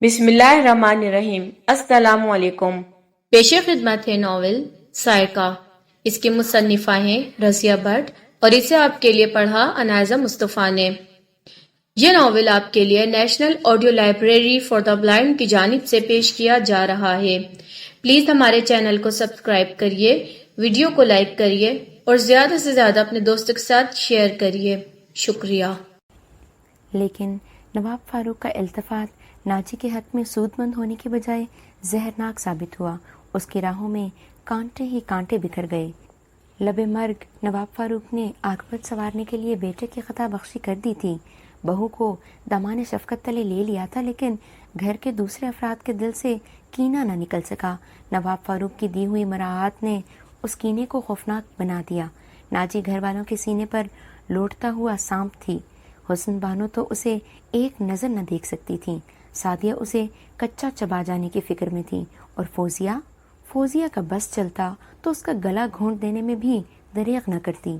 بسم اللہ الرحمن الرحیم۔ السلام علیکم۔ پیش خدمت ہے ناول سائقہ۔ اس کی مصنفہ ہیں رضیہ بٹ اور اسے آپ کے لیے پڑھا انائزہ مصطفیٰ نے۔ یہ ناول آپ کے لیے national audio library for the blind کی جانب سے پیش کیا جا رہا ہے۔ پلیز ہمارے چینل کو سبسکرائب کریے، ویڈیو کو لائک کریے اور زیادہ سے زیادہ اپنے دوستوں کے ساتھ شیئر کریے۔ شکریہ۔ لیکن نواب فاروق کا التفات ناجی کے حق میں سود مند ہونے کے بجائے زہرناک ثابت ہوا۔ اس کی راہوں میں کانٹے ہی کانٹے بکھر گئے۔ لب مرگ نواب فاروق نے عاقبت سنوارنے کے لیے بیٹے کی خطا بخشی کر دی تھی، بہو کو دامان شفقت تلے لے لیا تھا، لیکن گھر کے دوسرے افراد کے دل سے کینہ نہ نکل سکا۔ نواب فاروق کی دی ہوئی مراعات نے اس کینے کو خوفناک بنا دیا۔ ناجی گھر والوں کے سینے پر لوٹتا ہوا سانپ تھی۔ حسن بانو تو اسے ایک نظر نہ دیکھ سکتی تھی، سعدیہ اسے کچا چبا جانے کی فکر میں تھی، اور فوزیہ کا بس چلتا تو اس کا گلا گھونٹ دینے میں بھی دریغ نہ کرتی۔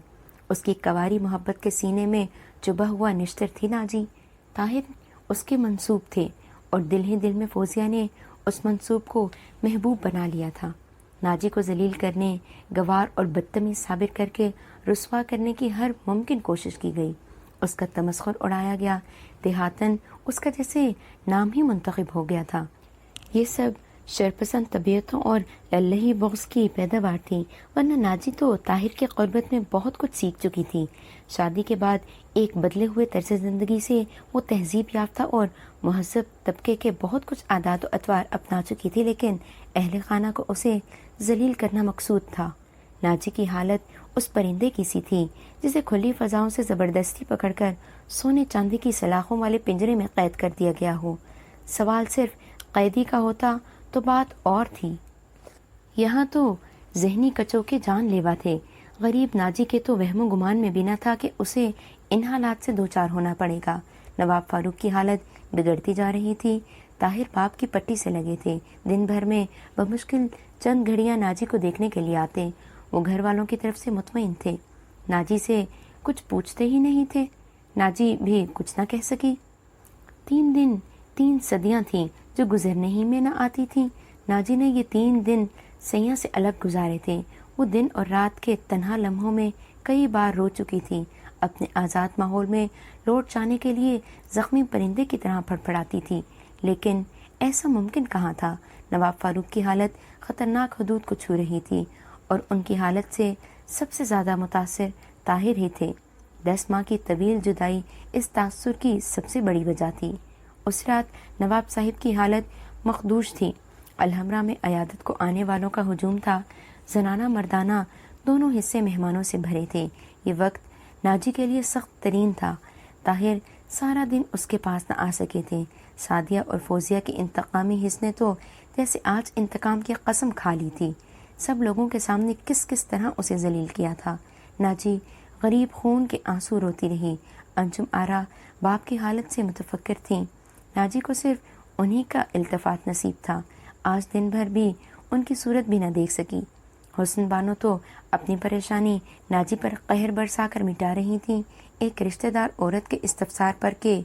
اس کی کواری محبت کے سینے میں چبھا ہوا نشتر تھی ناجی۔ طاہر اس کے منسوب تھے اور دل ہی دل میں فوزیہ نے اس منسوب کو محبوب بنا لیا تھا۔ ناجی کو ذلیل کرنے، گوار اور بدتمیز ثابت کر کے رسوا کرنے کی ہر ممکن کوشش کی گئی۔ اس کا تمسخر اڑایا گیا، دیہاتاً اس کا جیسے نام ہی منتخب ہو گیا تھا۔ یہ سب شرپسند طبیعتوں اور للہی بغض کی پیداوار تھی، ورنہ ناجی تو طاہر کی قربت میں بہت کچھ سیکھ چکی تھی۔ شادی کے بعد ایک بدلے ہوئے طرز زندگی سے وہ تہذیب یافتہ اور مہذب طبقے کے بہت کچھ عادات و اطوار اپنا چکی تھی، لیکن اہل خانہ کو اسے ذلیل کرنا مقصود تھا۔ ناجی کی حالت اس پرندے کی سی تھی جسے کھلی فضاؤں سے زبردستی پکڑ کر سونے چاندی کی سلاخوں والے پنجرے میں قید کر دیا گیا ہو۔ سوال صرف قیدی کا ہوتا تو بات اور تھی، یہاں تو ذہنی کچوکے جان لیوا تھے۔ غریب ناجی کے تو وہم و گمان میں بھی نہ تھا کہ اسے ان حالات سے دوچار ہونا پڑے گا۔ نواب فاروق کی حالت بگڑتی جا رہی تھی۔ طاہر باپ کی پٹی سے لگے تھے، دن بھر میں بمشکل چند گھڑیاں ناجی کو دیکھنے کے لیے آتے۔ وہ گھر والوں کی طرف سے مطمئن تھے، ناجی سے کچھ پوچھتے ہی نہیں تھے۔ ناجی بھی کچھ نہ کہہ سکی۔ 3 دن 3 صدیاں تھیں جو گزرنے ہی میں نہ آتی تھیں۔ ناجی نے یہ 3 دن سیاں سے الگ گزارے تھے۔ وہ دن اور رات کے تنہا لمحوں میں کئی بار رو چکی تھی، اپنے آزاد ماحول میں لوٹ جانے کے لیے زخمی پرندے کی طرح پھڑپھڑاتی تھی، لیکن ایسا ممکن کہاں تھا۔ نواب فاروق کی حالت خطرناک حدود کو چھو رہی تھی، اور ان کی حالت سے سب سے زیادہ متاثر طاہر ہی تھے۔ 10 ماہ کی طویل جدائی اس تاثر کی سب سے بڑی وجہ تھی۔ اس رات نواب صاحب کی حالت مخدوش تھی۔ الحمرا میں عیادت کو آنے والوں کا ہجوم تھا۔ زنانہ مردانہ دونوں حصے مہمانوں سے بھرے تھے۔ یہ وقت ناجی کے لیے سخت ترین تھا۔ طاہر سارا دن اس کے پاس نہ آ سکے تھے۔ سعدیہ اور فوزیہ کے انتقامی حس نے تو جیسے آج انتقام کی قسم کھا لی تھی۔ سب لوگوں کے سامنے کس طرح اسے ذلیل کیا تھا۔ ناجی غریب خون کے آنسو روتی رہی۔ انجم آرا باپ کی حالت سے متفکر تھیں۔ ناجی کو صرف انہی کا التفات نصیب تھا۔ آج دن بھر بھی ان کی صورت بھی نہ دیکھ سکی۔ حسن بانو تو اپنی پریشانی ناجی پر قہر برسا کر مٹا رہی تھی۔ ایک رشتہ دار عورت کے استفسار پر کہ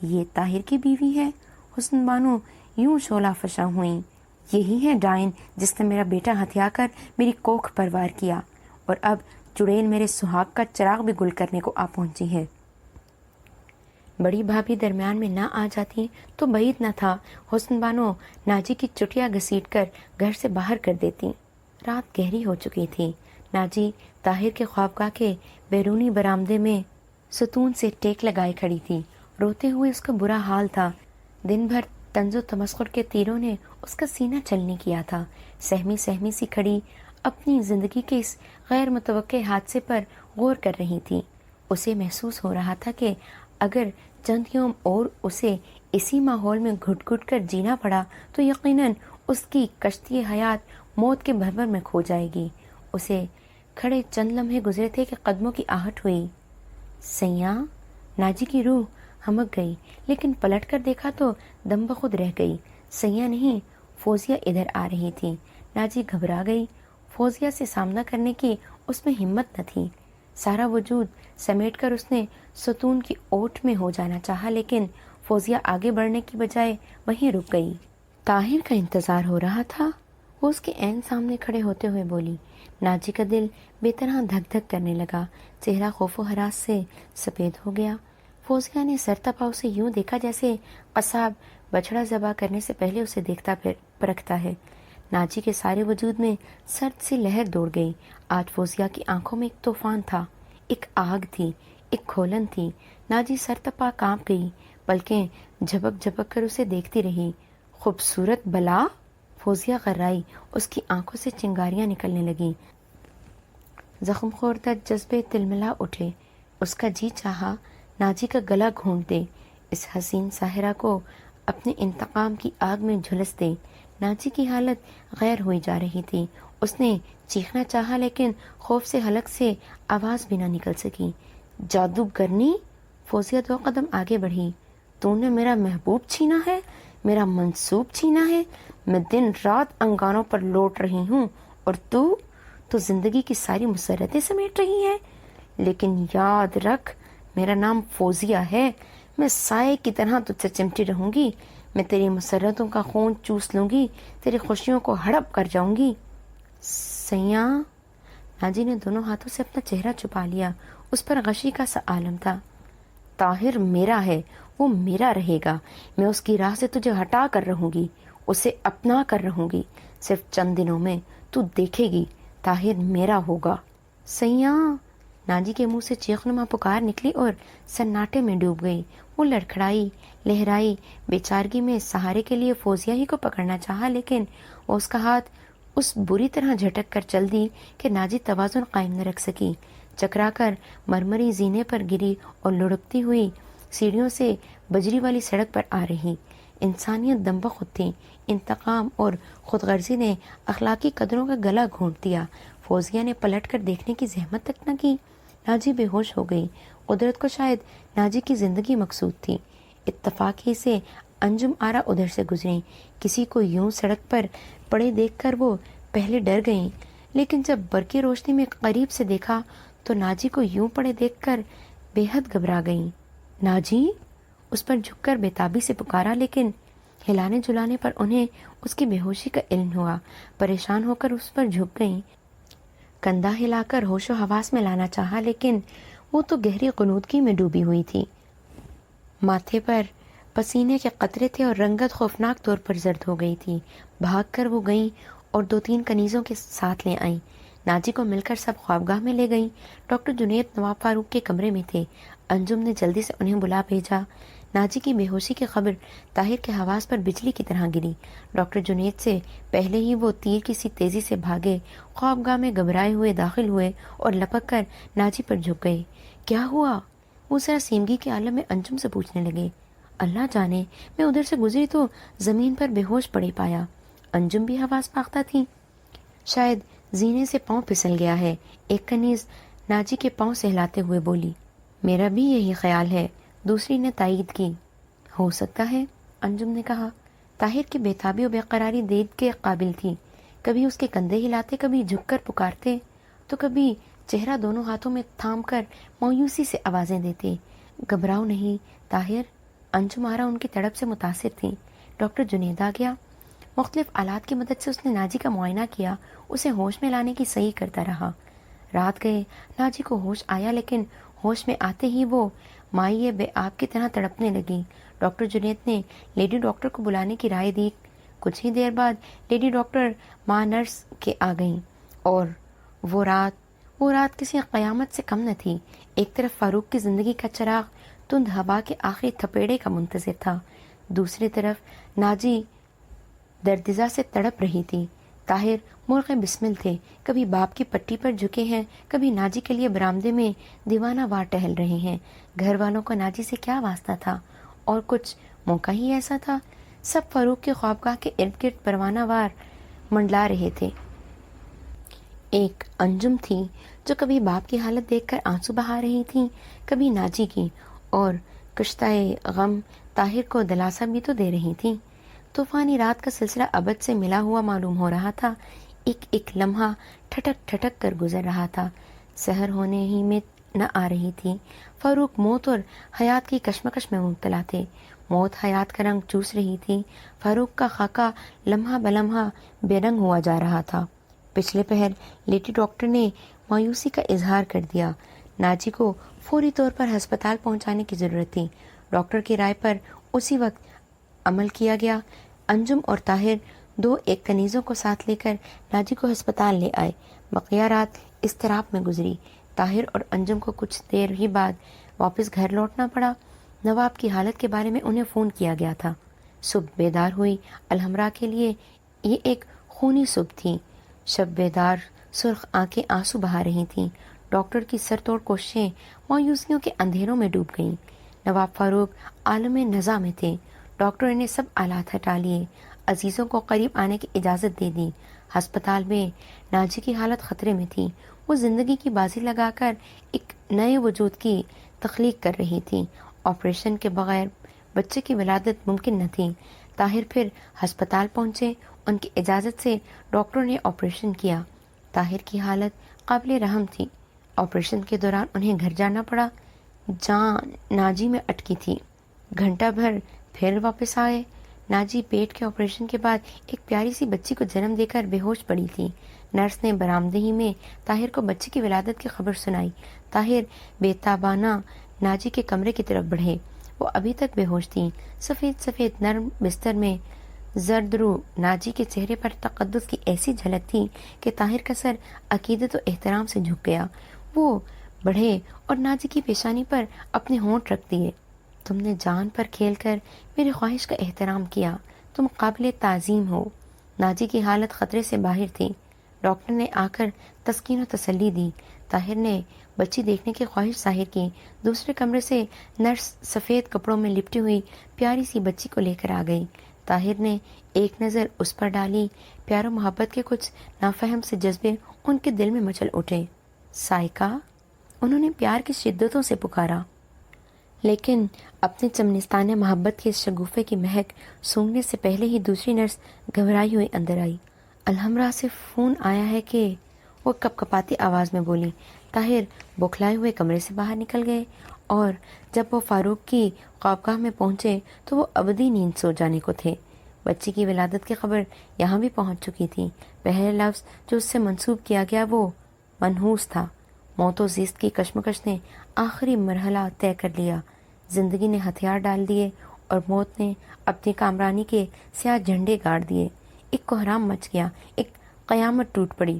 یہ طاہر کی بیوی ہے، حسن بانو یوں شعلہ فشاں ہوئیں، یہی ہے ڈائن جس نے میرا بیٹا ہتھیا کر میری کوکھ پر وار کیا، اور اب چڑیل میرے سہاگ کا چراغ بھی گل کرنے کو آ پہنچی ہے۔ بڑی بھابھی درمیان میں نہ آ جاتی تو بعید نہ تھا حسن بانو ناجی کی چٹیا گھسیٹ کر گھر سے باہر کر دیتی۔ رات گہری ہو چکی تھی۔ ناجی طاہر کے خوابگاہ کے بیرونی برآمدے میں ستون سے ٹیک لگائے کھڑی تھی۔ روتے ہوئے اس کا برا حال تھا۔ دن بھر طنز و تمسخر کے تیروں نے اس کا سینہ چلنی کیا تھا۔ سہمی سی کھڑی اپنی زندگی کے اس غیر متوقع حادثے پر غور کر رہی تھی۔ اسے محسوس ہو رہا تھا کہ اگر چند یوم اور اسے اسی ماحول میں گھٹ گھٹ کر جینا پڑا تو یقیناً اس کی کشتی حیات موت کے بھنور میں کھو جائے گی۔ اسے کھڑے چند لمحے گزرے تھے کہ قدموں کی آہٹ ہوئی۔ سیاں، ناجی کی روح ہمک گئی، لیکن پلٹ کر دیکھا تو دم بخود رہ گئی۔ سیاں نہیں، فوزیہ ادھر آ رہی تھی۔ ناجی گھبرا گئی۔ فوزیہ سے سامنا کرنے کی اس میں ہمت نہ تھی۔ سارا وجود سمیٹ کر اس نے ستون کی اوٹ میں ہو جانا چاہا، لیکن فوزیہ آگے بڑھنے کی بجائے وہیں رک گئی۔ طاہر کا انتظار ہو رہا تھا، وہ اس کے عین سامنے کھڑے ہوتے ہوئے بولی۔ ناجی کا دل بے طرح دھک دھک کرنے لگا، چہرہ خوف و ہراس سے سفید ہو گیا۔ فوزیہ نے سر تپا اسے یوں دیکھا جیسے قصاب بچڑا ذبح کرنے سے پہلے اسے دیکھتا پرکھتا ہے۔ ناجی کے سارے وجود میں سرد سی لہر دوڑ گئی۔ آج فوزیہ کی آنکھوں میں ایک طوفان تھا، ایک آگ تھی، ایک کھولن تھی۔ ناجی سر تپا کانپ گئی، پلکیں جھپک جھپک کر اسے دیکھتی رہی۔ خوبصورت بلا! فوزیہ غرائی، اس کی آنکھوں سے چنگاریاں نکلنے لگیں۔ زخم خوردہ جذبے تلملا اٹھے، اس کا جی چاہا ناجی کا گلا گھونٹ دے، اس حسین ساحرہ کو اپنے انتقام کی آگ میں جھلس دے۔ ناجی کی حالت غیر ہوئی جا رہی تھی، اس نے چیخنا چاہا لیکن خوف سے حلق سے آواز بھی نہ نکل سکی۔ جادوگرنی! فوزیہ 2 قدم آگے بڑھی۔ تو نے میرا محبوب چھینا ہے، میرا منصوب چھینا ہے، میں دن رات انگاروں پر لوٹ رہی ہوں اور تو زندگی کی ساری مسرتیں سمیٹ رہی ہے۔ لیکن یاد رکھ، میرا نام فوزیہ ہے، میں سائے کی طرح تجھ سے چمٹی رہوں گی، میں تیری مسرتوں کا خون چوس لوں گی، تیری خوشیوں کو ہڑپ کر جاؤں گی۔ سیاں! ناجی نے دونوں ہاتھوں سے اپنا چہرہ چھپا لیا، اس پر غشی کا سا عالم تھا۔ طاہر میرا ہے، وہ میرا رہے گا، میں اس کی راہ سے تجھے ہٹا کر رہوں گی، اسے اپنا کر رہوں گی، صرف چند دنوں میں تو دیکھے گی، طاہر میرا ہوگا۔ سیاں! ناجی کے منہ سے چیخ نما پکار نکلی اور سناٹے میں ڈوب گئی۔ وہ لڑکھڑائی، لہرائی، بیچارگی میں سہارے کے لیے فوزیہ ہی کو پکڑنا چاہا، لیکن اس کا ہاتھ اس بری طرح جھٹک کر چل دی کہ ناجی توازن قائم نہ رکھ سکی، چکرا کر مرمری زینے پر گری اور لڑکتی ہوئی سیڑھیوں سے بجری والی سڑک پر آ رہی۔ انسانیت دم بخود تھی، انتقام اور خود غرضی نے اخلاقی قدروں کا گلا گھونٹ دیا۔ فوزیہ نے پلٹ کر دیکھنے کی زحمت تک نہ کی۔ ناجی بے ہوش ہو گئی۔ قدرت کو شاید ناجی کی زندگی مقصود تھی۔ اتفاقی سے انجم آرا ادھر سے گزری۔ کسی کو یوں سڑک پر پڑے دیکھ کر وہ پہلے ڈر گئیں، لیکن جب برقی روشنی میں قریب سے دیکھا تو ناجی کو یوں پڑے دیکھ کر بے حد گھبرا گئیں۔ ناجی! اس پر جھک کر بےتابی سے پکارا، لیکن ہلانے جلانے پر انہیں اس کی بے ہوشی کا علم ہوا۔ پریشان ہو کر اس پر جھک گئیں، کندھا ہلا کر ہوش و حواس میں لانا چاہا، لیکن وہ تو گہری غنودگی میں ڈوبی ہوئی تھی۔ ماتھے پر پسینے کے قطرے تھے اور رنگت خوفناک طور پر زرد ہو گئی تھی۔ بھاگ کر وہ گئیں اور 2-3 کنیزوں کے ساتھ لے آئیں۔ ناجی کو مل کر سب خوابگاہ میں لے گئیں۔ ڈاکٹر جنید نواب فاروق کے کمرے میں تھے۔ انجم نے جلدی سے انہیں بلا بھیجا۔ ناجی کی بے ہوشی کی خبر طاہر کے حواس پر بجلی کی طرح گری۔ ڈاکٹر جنید سے پہلے ہی وہ تیر کی سی تیزی سے بھاگے، خوابگاہ میں گھبرائے ہوئے داخل ہوئے اور لپک کر ناجی پر جھک گئے۔ کیا ہوا؟ وہ ذرا سیمگی کے عالم میں انجم سے پوچھنے لگے۔ اللہ جانے، میں ادھر سے گزری تو زمین پر بے ہوش پڑی پایا۔ انجم بھی حواس باختہ تھی۔ شاید زینے سے پاؤں پھسل گیا ہے، ایک کنیز ناجی کے پاؤں سہلاتے ہوئے بولی۔ میرا بھی یہی خیال ہے، دوسری نے تائید کی۔ ہو سکتا ہے، انجم نے کہا۔ طاہر کی بےتابی و بے قراری دید کے قابل تھی۔ کبھی اس کے کندھے ہلاتے، کبھی جھک کر پکارتے، تو کبھی چہرہ دونوں ہاتھوں میں تھام کر مایوسی سے آوازیں دیتے۔ گھبراؤ نہیں طاہر۔ انجم آرا ان کی تڑپ سے متاثر تھی۔ ڈاکٹر جنید آ گیا۔ مختلف آلات کی مدد سے اس نے ناجی کا معائنہ کیا، اسے ہوش میں لانے کی صحیح کرتا رہا۔ رات گئے، ناجی کو ہوش آیا، لیکن ہوش میں آتے ہی وہ مائی بے آپ کی طرح تڑپنے لگی۔ ڈاکٹر جنید نے لیڈی ڈاکٹر کو بلانے کی رائے دی۔ کچھ ہی دیر بعد لیڈی ڈاکٹر ماں نرس کے آ گئیں، اور وہ رات کسی قیامت سے کم نہ تھی۔ ایک طرف فاروق کی زندگی کا چراغ تند ہوا کے آخری تھپیڑے کا منتظر تھا، دوسری طرف ناجی دردزا سے تڑپ رہی تھی۔ طاہر مرغ بسمل تھے، کبھی باپ کی پٹی پر جھکے ہیں، کبھی ناجی کے لیے برآمدے میں دیوانہ وار ٹہل رہے ہیں۔ گھر والوں کو ناجی سے کیا واسطہ تھا؟ اور کچھ موقع ہی ایسا تھا۔ سب فاروق کے خوابگاہ کے ارد گرد پروانہ وار منڈلا رہے تھے۔ ایک انجم تھی جو کبھی باپ کی حالت دیکھ کر آنسو بہا رہی تھی، کبھی ناجی کی، اور کشتۂ غم طاہر کو دلاسا بھی تو دے رہی تھی۔ طوفانی رات کا سلسلہ ابد سے ملا ہوا معلوم ہو رہا تھا، ایک ایک لمحہ ٹھٹک ٹھٹک کر گزر رہا تھا۔ سحر ہونے ہی میں نہ آ رہی تھی۔ فاروق موت اور حیات کی کشمکش میں مبتلا تھے۔ موت حیات کا رنگ چوس رہی تھی. فاروق کا خاکہ لمحہ بلمحہ بے رنگ ہوا جا رہا تھا. پچھلے پہر لیڈی ڈاکٹر نے مایوسی کا اظہار کر دیا. ناجی کو فوری طور پر ہسپتال پہنچانے کی ضرورت تھی. ڈاکٹر کی رائے پر اسی وقت عمل کیا گیا. انجم اور طاہر دو ایک کنیزوں کو ساتھ لے کر ناجی کو ہسپتال لے آئے. بقیہ رات اضطراب میں گزری. طاہر اور انجم کو کچھ دیر ہی بعد واپس گھر لوٹنا پڑا. نواب کی حالت کے بارے میں انہیں فون کیا گیا تھا. صبح بیدار ہوئی الحمرا کے لیے یہ ایک خونی صبح تھی. شب بیدار سرخ آنکھیں آنسو بہا رہی تھیں. ڈاکٹر کی سر توڑ کوششیں مایوسیوں کے اندھیروں میں ڈوب گئیں. نواب فاروق عالم نزا میں تھے. ڈاکٹر نے سب آلات ہٹا لیے. عزیزوں کو قریب آنے کی اجازت دے دی. ہسپتال میں ناجی کی حالت خطرے میں تھی. وہ زندگی کی بازی لگا کر ایک نئے وجود کی تخلیق کر رہی تھی. آپریشن کے بغیر بچے کی ولادت ممکن نہ تھی. طاہر پھر ہسپتال پہنچے. ان کی اجازت سے ڈاکٹروں نے آپریشن کیا. طاہر کی حالت قابل رحم تھی. آپریشن کے دوران انہیں گھر جانا پڑا. جان ناجی میں اٹکی تھی. گھنٹہ بھر پھر واپس آئے. ناجی پیٹ کے آپریشن کے بعد ایک پیاری سی بچی کو جنم دے کر بے ہوش پڑی تھی. نرس نے برآمدہی میں طاہر کو بچی کی ولادت کی خبر سنائی. طاہر بے تابانہ ناجی کے کمرے کی طرف بڑھے. وہ ابھی تک بے ہوش تھی. سفید سفید نرم بستر میں زرد رو ناجی کے چہرے پر تقدس کی ایسی جھلک تھی کہ طاہر کا سر عقیدت و احترام سے جھک گیا. وہ بڑھے اور ناجی کی پیشانی پر اپنے ہونٹ رکھ دیے. تم نے جان پر کھیل کر میری خواہش کا احترام کیا. تم قابل تعظیم ہو. ناجی کی حالت خطرے سے باہر تھی. ڈاکٹر نے آ کر تسکین و تسلی دی. طاہر نے بچی دیکھنے کی خواہش ظاہر کی. دوسرے کمرے سے نرس سفید کپڑوں میں لپٹی ہوئی پیاری سی بچی کو لے کر آ گئی. طاہر نے ایک نظر اس پر ڈالی. پیار و محبت کے کچھ نافہم سے جذبے ان کے دل میں مچل اٹھے. سائقہ، انہوں نے پیار کی شدتوں سے پکارا. لیکن اپنے چمنستان محبت کے اس شگوفے کی مہک سونگنے سے پہلے ہی دوسری نرس گھبرائی ہوئی اندر آئی. الحمرا سے فون آیا ہے کہ، وہ کپ کپاتی آواز میں بولی. طاہر بوکھلائے ہوئے کمرے سے باہر نکل گئے اور جب وہ فاروق کی خوابگاہ میں پہنچے تو وہ ابدی نیند سو جانے کو تھے. بچی کی ولادت کی خبر یہاں بھی پہنچ چکی تھی. پہلا لفظ جو اس سے منسوب کیا گیا وہ منحوس تھا. موت و زیست کی کشمکش نے آخری مرحلہ طے کر لیا. زندگی نے ہتھیار ڈال دیے اور موت نے اپنی کامرانی کے سیاہ جھنڈے گاڑ دیے. ایک کوہرام مچ گیا. ایک قیامت ٹوٹ پڑی.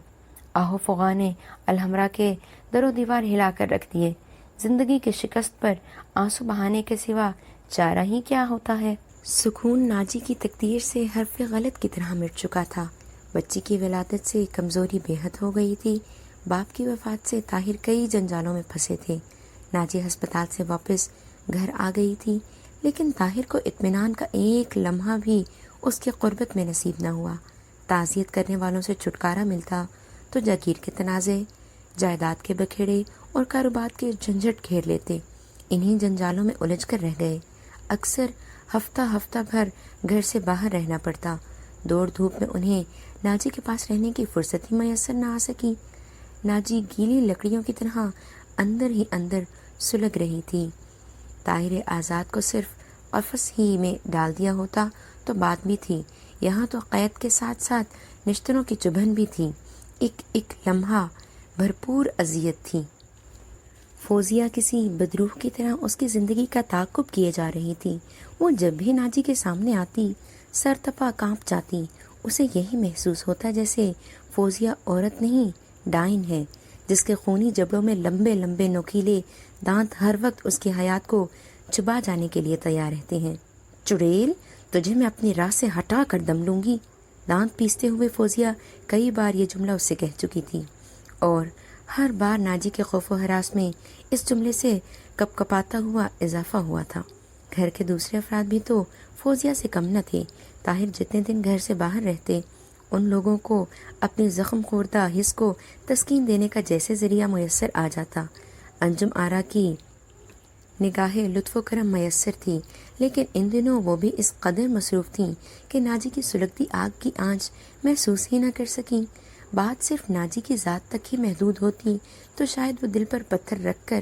آہو فغاں نے الحمرا کے در و دیوار ہلا کر رکھ دیے. زندگی کے شکست پر آنسو بہانے کے سوا چارہ ہی کیا ہوتا ہے. سکون ناجی کی تقدیر سے حرف غلط کی طرح مٹ چکا تھا. بچی کی ولادت سے کمزوری بے حد ہو گئی تھی. باپ کی وفات سے طاہر کئی جنجالوں میں پھنسے تھے. ناجی ہسپتال سے واپس گھر آ گئی تھی لیکن طاہر کو اطمینان کا ایک لمحہ بھی اس کے قربت میں نصیب نہ ہوا. تعزیت کرنے والوں سے چھٹکارا ملتا تو جاگیر کے تنازع، جائیداد کے بکھیڑے اور کاروبار کے جھنجھٹ گھیر لیتے. انہی جنجالوں میں الجھ کر رہ گئے. اکثر ہفتہ بھر گھر سے باہر رہنا پڑتا. دوڑ دھوپ میں انہیں ناجی کے پاس رہنے کی فرصت ہی میسر نہ آ سکی. ناجی گیلی لکڑیوں کی طرح اندر ہی اندر سلگ رہی تھی. طاہر آزاد کو صرف قفس ہی میں ڈال دیا ہوتا تو بات بھی تھی. یہاں تو قید کے ساتھ ساتھ نشتروں کی چبھن بھی تھی. ایک لمحہ بھرپور اذیت تھی. فوزیہ کسی بدروح کی طرح اس کی زندگی کا تعاقب کیے جا رہی تھی. وہ جب بھی ناجی کے سامنے آتی سر تپا کانپ جاتی. اسے یہی محسوس ہوتا جیسے فوزیہ عورت نہیں ڈائن ہے جس کے خونی جبڑوں میں لمبے لمبے نوکیلے دانت ہر وقت اس کی حیات کو چبا جانے کے لیے تیار رہتے ہیں. چڑیل، تجھے میں اپنی راہ سے ہٹا کر دم لوں گی. دانت پیستے ہوئے فوزیہ کئی بار یہ جملہ اس سے کہہ چکی تھی اور ہر بار ناجی کے خوف و ہراس میں اس جملے سے کپ کپاتا ہوا اضافہ ہوا تھا. گھر کے دوسرے افراد بھی تو فوزیہ سے کم نہ تھے. طاہر جتنے دن گھر سے باہر رہتے ان لوگوں کو اپنی زخم خوردہ حس کو تسکین دینے کا جیسے ذریعہ میسر آ جاتا. انجم آرا کی نگاہ لطف و کرم میسر تھی لیکن ان دنوں وہ بھی اس قدر مصروف تھیں کہ ناجی کی سلگتی آگ کی آنچ محسوس ہی نہ کر سکیں. بات صرف ناجی کی ذات تک ہی محدود ہوتی تو شاید وہ دل پر پتھر رکھ کر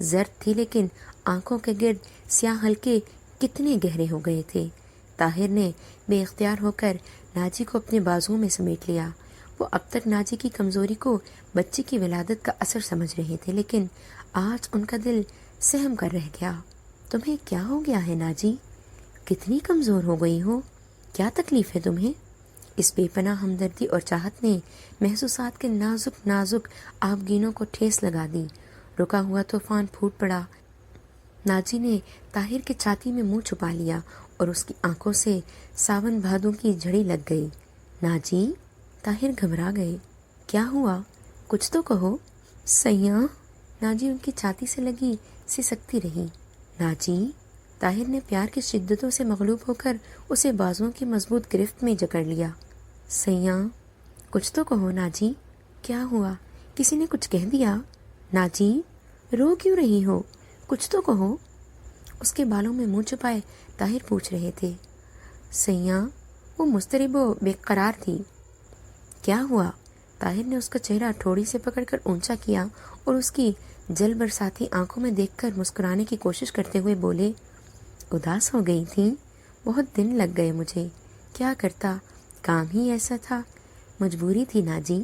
زرد تھی لیکن آنکھوں کے گرد سیاہ حلقے کتنے گہرے ہو گئے تھے۔ طاہر نے بے اختیار ہو کر ناجی کو اپنے بازوؤں میں سمیٹ لیا۔ وہ اب تک ناجی کی کمزوری کو بچی کی ولادت کا اثر سمجھ رہے تھے، لیکن آج ان کا دل سہم کر رہ گیا۔ تمہیں کیا ہو گیا ہے ناجی؟ کتنی کمزور ہو گئی ہو؟ کیا تکلیف ہے تمہیں؟ اس بے پناہ ہمدردی اور چاہت نے محسوسات کے نازک نازک آبگینوں کو ٹھیس لگا دی۔ رکا ہوا طوفان پھوٹ پڑا۔ ناجی نے طاہر کے چھاتی میں منہ چھپا لیا اور اس کی آنکھوں سے ساون بھادوں کی جھڑی لگ گئی۔ ناجی، طاہر گھبرا گئے۔ کیا ہوا؟ کچھ تو کہو۔ سیاں، ناجی ان کی چھاتی سے لگی سسکتی رہی۔ ناجی، طاہر نے پیار کی شدتوں سے مغلوب ہو کر اسے بازوؤں کی مضبوط گرفت میں جکڑ لیا۔ سیاں، کچھ تو کہو ناجی، کیا ہوا؟ کسی نے کچھ کہہ دیا؟ ناجی، رو کیوں رہی ہو؟ کچھ تو کہو۔ اس کے بالوں میں منہ چھپائے طاہر پوچھ رہے تھے۔ سیاں، وہ مضطرب و بے قرار تھی۔ کیا ہوا؟ طاہر نے اس کا چہرہ ٹھوڑی سے پکڑ کر اونچا کیا اور اس کی جل برساتی آنکھوں میں دیکھ کر مسکرانے کی کوشش کرتے ہوئے بولے، اداس ہو گئی تھی؟ بہت دن لگ گئے مجھے، کیا کرتا، کام ہی ایسا تھا، مجبوری تھی ناجی۔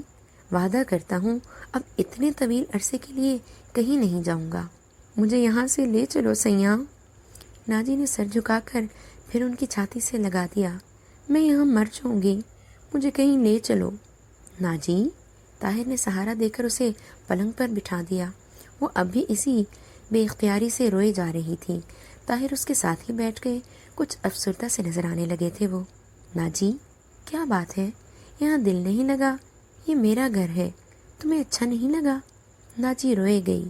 وعدہ کرتا ہوں اب اتنے طویل عرصے کے لیے کہیں نہیں جاؤں گا، مجھے یہاں سے لے چلو سیاں۔ ناجی نے سر جھکا کر پھر ان کی چھاتی سے لگا دیا۔ میں یہاں مر جاؤں گی، مجھے کہیں لے چلو۔ ناجی، طاہر نے سہارا دے کر اسے پلنگ پر بٹھا دیا۔ وہ اب بھی اسی بے اختیاری سے روئے جا رہی تھی۔ طاہر اس کے ساتھ ہی بیٹھ گئے۔ کچھ افسردہ سے نظر آنے لگے تھے وہ۔ ناجی، کیا بات ہے؟ یہاں دل نہیں لگا؟ یہ میرا گھر ہے، تمہیں اچھا نہیں لگا؟ ناجی روئے گئی۔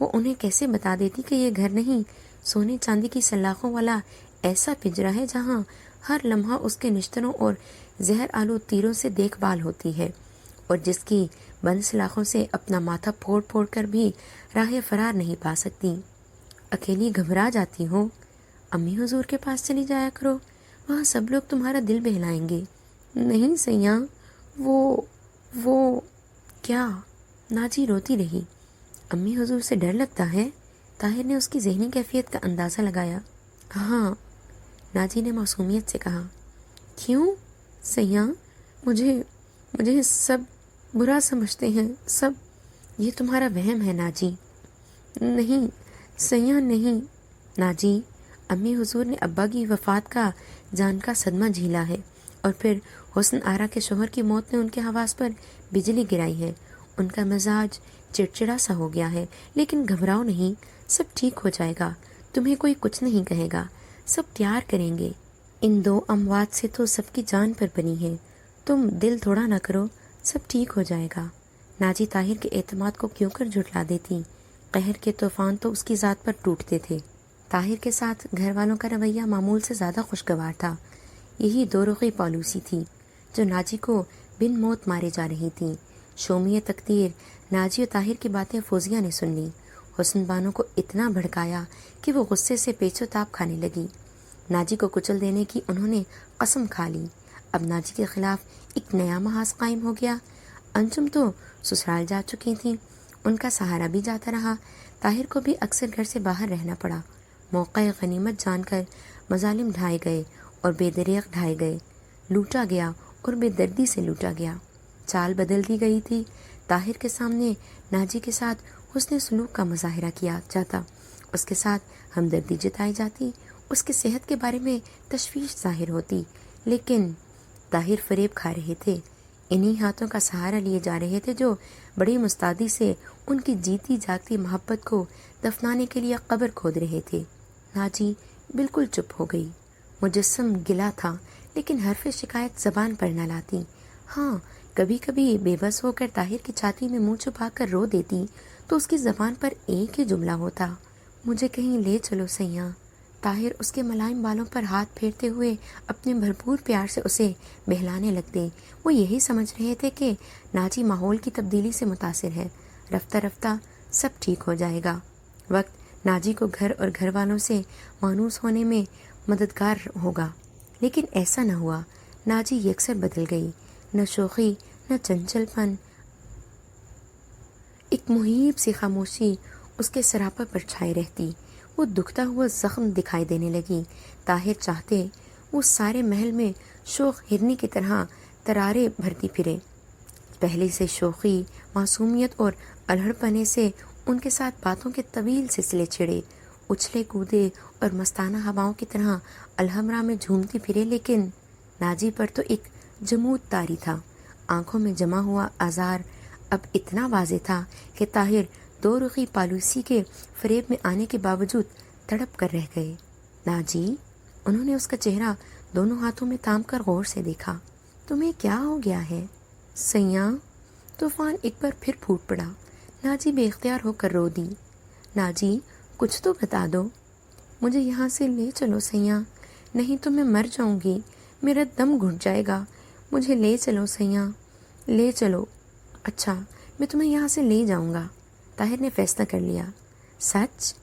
وہ انہیں کیسے بتا دیتی کہ یہ گھر نہیں، سونے چاندی کی سلاخوں والا ایسا پنجرا ہے جہاں ہر لمحہ اس کے نشتروں اور زہر آلود تیروں سے دیکھ بھال ہوتی ہے، اور جس کی بند سلاخوں سے اپنا ماتھا پھوڑ پھوڑ کر بھی راہ فرار نہیں پا سکتی۔ اکیلی گھبرا جاتی ہو؟ امی حضور کے پاس چلی جایا کرو، وہاں سب لوگ تمہارا دل بہلائیں گے۔ نہیں سیاں، وہ کیا؟ ناجی روتی رہی۔ امی حضور سے ڈر لگتا ہے؟ طاہر نے اس کی ذہنی کیفیت کا اندازہ لگایا۔ ہاں، ناجی نے معصومیت سے کہا۔ کیوں سیاں؟ مجھے سب برا سمجھتے ہیں، سب۔ یہ تمہارا وہم ہے ناجی۔ نہیں سیاں، نہیں۔ ناجی، امی حضور نے ابا کی وفات کا جان کا صدمہ جھیلا ہے، اور پھر حسن آرا کے شوہر کی موت نے ان کے حواس پر بجلی گرائی ہے۔ ان کا مزاج چڑچڑا سا ہو گیا ہے، لیکن گھبراؤ نہیں، سب ٹھیک ہو جائے گا۔ تمہیں کوئی کچھ نہیں کہے گا، سب پیار کریں گے۔ ان دو اموات سے تو سب کی جان پر بنی ہے، تم دل تھوڑا نہ کرو، سب ٹھیک ہو جائے گا۔ ناجی طاہر کے اعتماد کو کیوں کر جھٹلا دیتی؟ قہر کے طوفان تو اس کی ذات پر ٹوٹتے تھے۔ طاہر کے ساتھ گھر والوں کا رویہ معمول سے زیادہ خوشگوار تھا۔ یہی دو رخی پالیسی تھی جو ناجی کو بن موت مارے جا رہی تھی۔ شومی تقدیر ناجی و طاہر کی باتیں فوزیہ نے سن لی۔ حسن بانو کو اتنا بھڑکایا کہ وہ غصے سے پیچ و تاب کھانے لگی۔ ناجی کو کچل دینے کی انہوں نے قسم کھا لی۔ اب ناجی کے خلاف ایک نیا محاذ قائم ہو گیا۔ انجم تو سسرال جا چکی تھیں، ان کا سہارا بھی جاتا رہا۔ طاہر کو بھی اکثر گھر سے باہر رہنا پڑا۔ موقع غنیمت جان کر مظالم ڈھائے گئے اور بے دریغ ڈھائے گئے، لوٹا گیا اور بے دردی سے لوٹا گیا۔ چال بدل دی گئی تھی۔ طاہر کے سامنے ناجی کے ساتھ حسن سلوک کا مظاہرہ کیا جاتا، اس کے ساتھ ہمدردی جتائی جاتی، اس کی صحت کے بارے میں تشویش ظاہر ہوتی، لیکن طاہر فریب کھا رہے تھے۔ انہی ہاتھوں کا سہارا لیے جا رہے تھے جو بڑی مستعدی سے ان کی جیتی جاگتی محبت کو دفنانے کے لیے قبر کھود رہے تھے۔ ناجی بالکل چپ ہو گئی۔ مجسم گلا تھا، لیکن حرف شکایت زبان پر نہ لاتی۔ ہاں، کبھی کبھی بے بس ہو کر طاہر کی چھاتی میں منہ چھپا کر رو دیتی تو اس کی زبان پر ایک ہی جملہ ہوتا، مجھے کہیں لے چلو سیاں۔ طاہر اس کے ملائم بالوں پر ہاتھ پھیرتے ہوئے اپنے بھرپور پیار سے اسے بہلانے لگتے۔ وہ یہی سمجھ رہے تھے کہ ناجی ماحول کی تبدیلی سے متاثر ہے، رفتہ رفتہ سب ٹھیک ہو جائے گا۔ وقت ناجی کو گھر اور گھر والوں سے مانوس ہونے میں مددگار ہوگا، لیکن ایسا نہ ہوا۔ ناجی یکسر بدل گئی، نہ شوخی نہ چنچل پن، ایک مہیب سی خاموشی اس کے سراپا پر چھائے رہتی۔ وہ دکھتا ہوا زخم دکھائی دینے لگی۔ طاہر چاہتے وہ سارے محل میں شوخ ہرنی کی طرح ترارے بھرتی پھرے۔ پہلے سے شوخی، معصومیت اور الہڑ پنے سے ان کے ساتھ باتوں کے طویل سلسلے چھڑے، اچھلے کودے اور مستانہ ہواؤں کی طرح الحمرا میں جھومتی پھرے، لیکن ناجی پر تو ایک جمود طاری تھا۔ آنکھوں میں جمع ہوا آزار اب اتنا واضح تھا کہ طاہر دو رخی پالوسی کے فریب میں آنے کے باوجود تڑپ کر رہ گئے۔ ناجی، انہوں نے اس کا چہرہ دونوں ہاتھوں میں تھام کر غور سے دیکھا۔ تمہیں کیا ہو گیا ہے؟ سیاں، طوفان ایک بار پھر پھوٹ پڑا۔ ناجی بے اختیار ہو کر رو دی۔ ناجی، کچھ تو بتا دو۔ مجھے یہاں سے لے چلو سیاں، نہیں تو میں مر جاؤں گی، میرا دم گھٹ جائے گا۔ مجھے لے چلو سیاں، لے چلو۔ اچھا، میں تمہیں یہاں سے لے جاؤں گا، طاہر نے فیصلہ کر لیا۔ سچ؟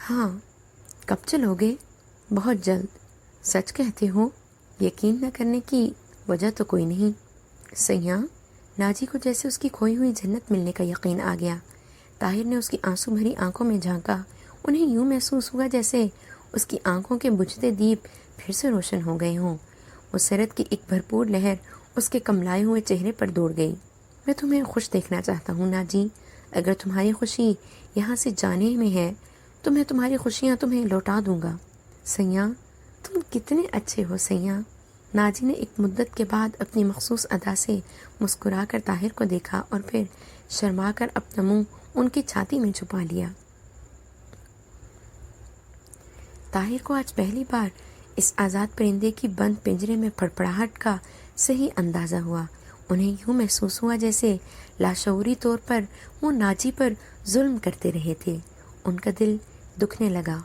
ہاں۔ کب چلو گے؟ بہت جلد۔ سچ کہتے ہو؟ یقین نہ کرنے کی وجہ تو کوئی نہیں۔ سیاں، ناجی کو جیسے اس کی کھوئی ہوئی جنت ملنے کا یقین آ گیا۔ طاہر نے اس کی آنسو بھری آنکھوں میں جھانکا۔ انہیں یوں محسوس ہوا جیسے اس کی آنکھوں کے بجھتے دیپ پھر سے روشن ہو گئے ہوں۔ مسرت کی ایک بھرپور لہر اس کے کملائے ہوئے چہرے پر دوڑ گئی۔ میں تمہیں خوش دیکھنا چاہتا ہوں ناجی۔ اگر تمہاری خوشی یہاں سے جانے میں ہے تو میں تمہاری خوشیاں تمہیں لوٹا دوں گا۔ سیاں، تم کتنے اچھے ہو سیاں۔ ناجی نے ایک مدت کے بعد اپنی مخصوص ادا سے مسکرا کر طاہر کو دیکھا اور پھر شرما کر اپنا منہ ان کی چھاتی میں چھپا لیا۔ طاہر کو آج پہلی بار اس آزاد پرندے کی بند پنجرے میں پھڑپڑاہٹ کا صحیح اندازہ ہوا۔ انہیں یوں محسوس ہوا جیسے لاشعوری طور پر وہ ناجی پر ظلم کرتے رہے تھے۔ ان کا دل دکھنے لگا۔